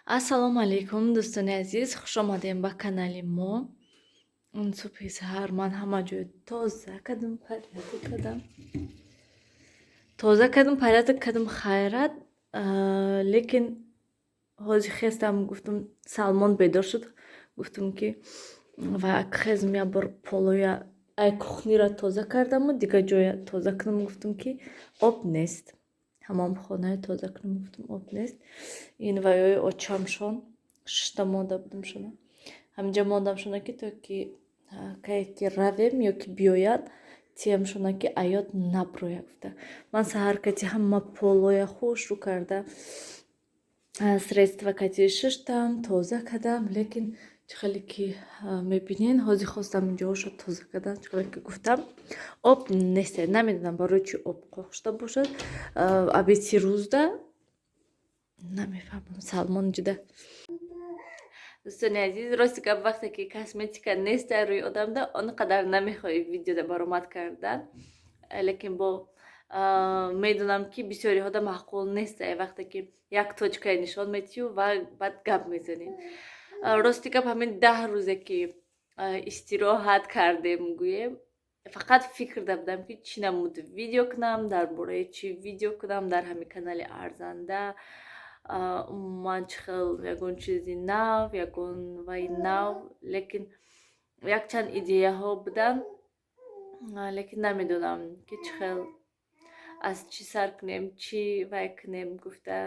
Ассалому алайкум, дӯстони азиз, хуш омадем ба канали мо. Субҳи саҳар ман ҳама ҷоя тоза кардам, порядок кардам хайрат, лекин ҳозир хестам, гуфтам Салмон бедор шуд, гуфтам ки ва хезм я бор полоя ай кухнира тоза кардаму дигар ҷоя тоза кунам, гуфтам ки об нест. Ҳамон хонаи тоза кунам, гуфтам об нест. Ин ваёи очамшон 6 монда будам шона. Ҳаминҷа мондам шона ки то ки кае ки равем ё ки биёяд тиям шона ки аёд наброя гуфта. Ман саҳар кати ҳама полоя хушрӯ карда средства кати шиштам, тоза кардам, лекин чӣ хеле ки мебинен ҳозир хостам инҷоҳоша тоза кардам, чӣ хеле ки гуфтам об нестед. Намедонам барои чӣ об хоҳ шуда бошад. Абеси рӯзда намефаҳмам Салмон ҷида. Дӯстони азиз, рости гап вақте ки косметика неста рӯи одамда, он қадар намехоҳӣ видеода баромад кардан. Лекин бо медонам ки бисёриҳода маъқул нестае вақте ки як точкае нишон метиҳу ва баъд гап мезанем. Рости гап ҳамин 10 рӯзе ки истироҳат кардем гӯем, фақат фикр додам ки чӣ намуд видео кунам, дар бораи чӣ видео кунам дар ҳамин канали арзанда. Умуман чӣ хел ягон чизи нав, ягон ваи нав, лекин якчанд идеяҳо буданд, лекин намедонам ки чӣ хел аз чӣ сар кунем, чӣ вай кунем гуфта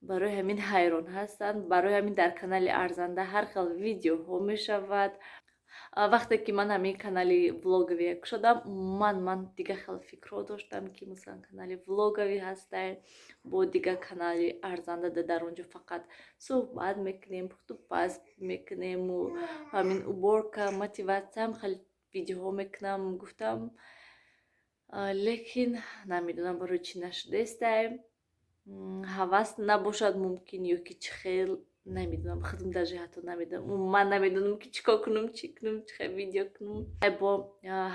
барои ҳамин ҳайрон ҳастанд. Барои ҳамин дар канали арзанда ҳар хел видеоҳо мешавад. Вақте ки ман ҳамин канали влоговия кушодам, ман дигар хел фикрҳо доштам ки масалан канали влоговӣ ҳастай, бо дигар канали арзанда дар онҷо фақат суҳбат мекунем, пухту паст мекунему, ҳамин уборка, мотиватсия хеле видеоҳо мекунам гуфтам, лекин намедонам барои чӣ нашудестай. ҳавас набошад мумкин ё ки чӣ хел намедонам, худам даже ҳатто намедонам. Ман намедонам ки чӣ кор кунам, чӣ кунам, чӣ хел видео кунам. Бо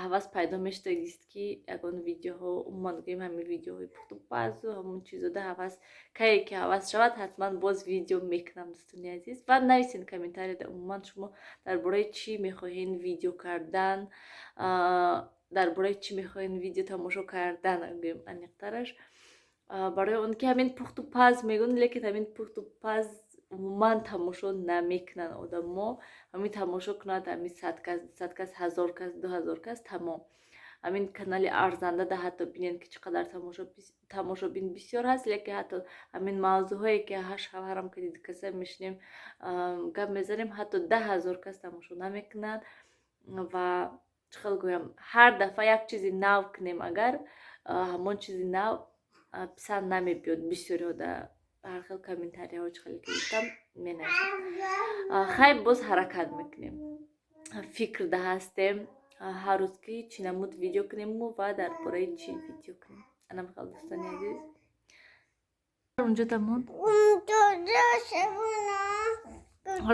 ҳавас пайдо мешудагист ки ягон видеоҳо, умуман гӯем ҳамин видеоҳои пухту пазу ҳамон чизода ҳавас, кае ки ҳавас шавад ҳатман боз видео мекунам. Дӯстони азиз, ва нависен комментарияда умуман шумо дар бораи чӣ мехоҳен видео кардан, дар бораи чӣ мехоҳен видео тамошо кардан гӯем аниқтараш. Барои он ки ҳамин пухту паз мегӯянд, лекин ҳамин пухту паз умуман тамошо намекунанд одамо. Ҳамин тамошо кунад ҳамин 100 кас, 200 кас, 1000 кас, 2000 кас, тамом. ҳамин канали арзандада ҳатто бинед ки чӣ қадар тамошобин бисёр ҳаст, лекин ҳатто ҳамин мавзӯъҳое ки шавҳарам ки дикаса мешинем гап мезанем, ҳатто 10,000 кас тамошо намекунанд. Ва чӣ хел гӯям, ҳар дафъа як чизи нав кунем, агар ҳамон чизи нав писанд намебиёд, бисёриҳода ҳар хел комментарияҳо чӣ хеле ки гуфтам менависанд. Хай боз ҳаракат мекунем, фикрда ҳастем ҳар рӯз ки чӣ намуд видео кунему ва дар бораи чӣ видео кунем. Ана михал дӯстони азиз. Унҷо дамон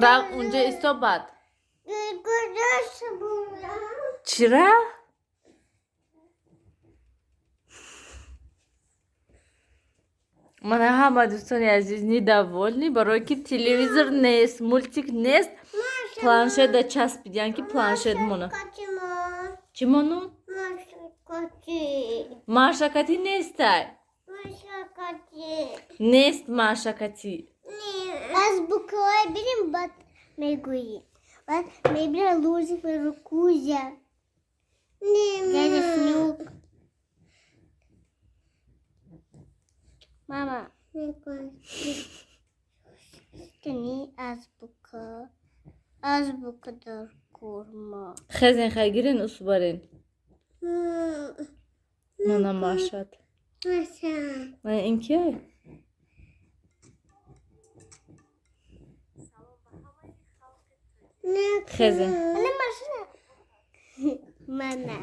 рав унҷа истобад. Чира? Мана ҳама дӯстони азиз недовольни, барое ки телевизор нест, мультик нест, планшета часпидиянд ки планшет мона. Чӣ мону? Машакатӣ нестай. Нест машакатӣ. Азбукаҳои бирим бад мегӯем. Бад мебирам лузик меру Кузя. Дядя Снук. Мама. Тани азбука. Азбука дар курма. Хезен хай гирен усбарен. Мана машад. Мана ин кияй? Хезен. Мана машина. Мана.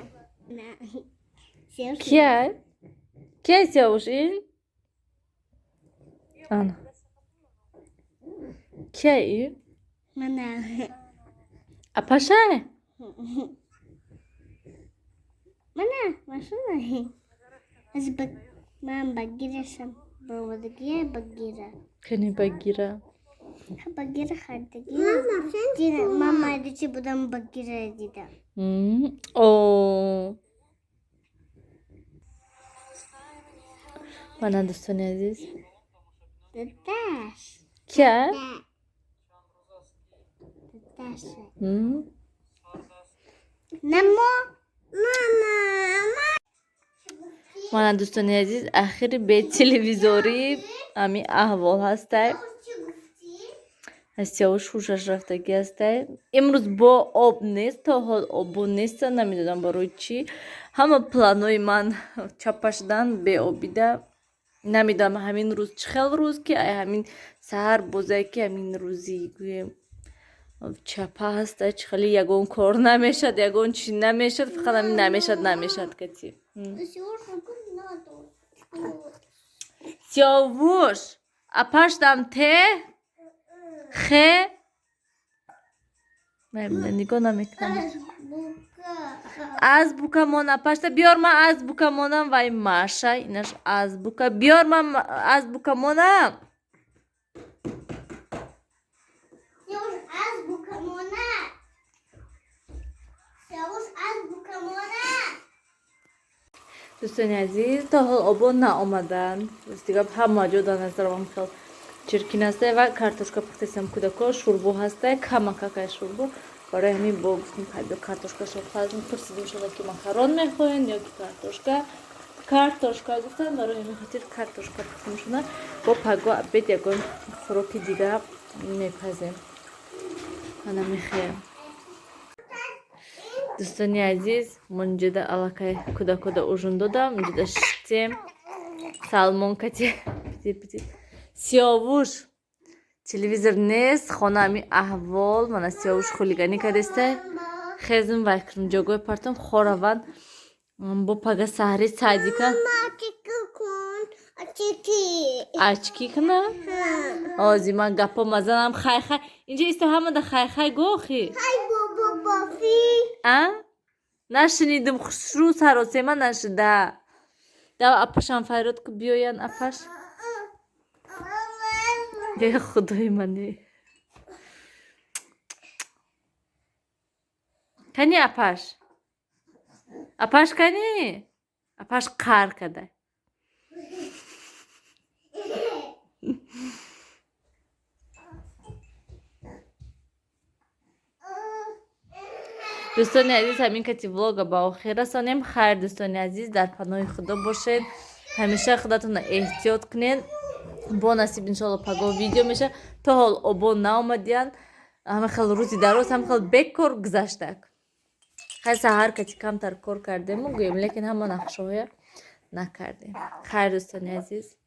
Кияй? Кияй сиёвуш ин? Ана. Кияй ин? Мана. Апашай? Мана машина. Ман багирашам. Бовадагия багира. Кани багира. Bagir خریدی. ماما دیدی بودم bagir دیدم. اوه من دوستان عزیز داداش. کیا؟ داداش. ماما من دوستان عزیز آخری به تلویزیوری امی احوال هسته از سیاوش خوشش رفتگی هسته امروز با آب نیست تا حال آب نیست نمیدونم برای چی همه پلانوی من چپا شدن به آبیده نمیدونم همین روز چخل روز که همین سهر بوزه که همین روزی گویم چپا هسته چخلی یگون کار نمیشد یگون چی نمیشد فقط همین نمیشد کتی سیاوش اپاشتم ته خه نگاه نمیکنم از بوکمون اپاشتا بیار من از بوکمونم وای ماشه اینش از بوکا بیار من از بوکمونم دوستان عزیز تا حال آبا نآمدن دیگه همه جا نظرم خیلی چرکین هسته و کارتوشکا پختیم کودکا شوربو هسته کمکاکای شوربو برای همین با گفتیم که کارتوشکا شوربو خواهیم پرسیدیم شده که ماکارون میخواین یا که کارتوشکا گفتن برای همین خاطر کارتوشکا پختیم شده با پگو بید یکون فروکی دیگه میپزیم انا میخوایم دوستانی عزیز من جدا علاقه کودکا اوجون دادم جدا شتیم سالمون کتی بیدی سیاوش تلویزیون نیست خانه امی احوال من سیاوش خلیگانی کردسته خیزم وکرم جاگوی پرتم خوراوان با پگه سهری سعدی کن اچکی کنه آزی من گپا مزنم خای خای اینجا ایسته همه ده خای خای گوخی نشنیدم خوشرو سروسی من نشده دو اپاشم فیراد که بیاین اپاش ای خدای منی کنی اپاش کنی اپاش قار کده دوستان عزیز همین کتی ولاگ با آخر رسانیم خیر دوستان عزیز در پناه خدا باشید همیشه خودتون احتیاط کنین با نصیب انشالله پگاه ویدیو میشه تا حال آبا نامدین همه خیلی روزی دراز هم خیلی بکر گذشته خیلی سهر کتی کمتر کار کردیم و گویم لیکن همه نقشه های نکردیم خیر دوستان عزیز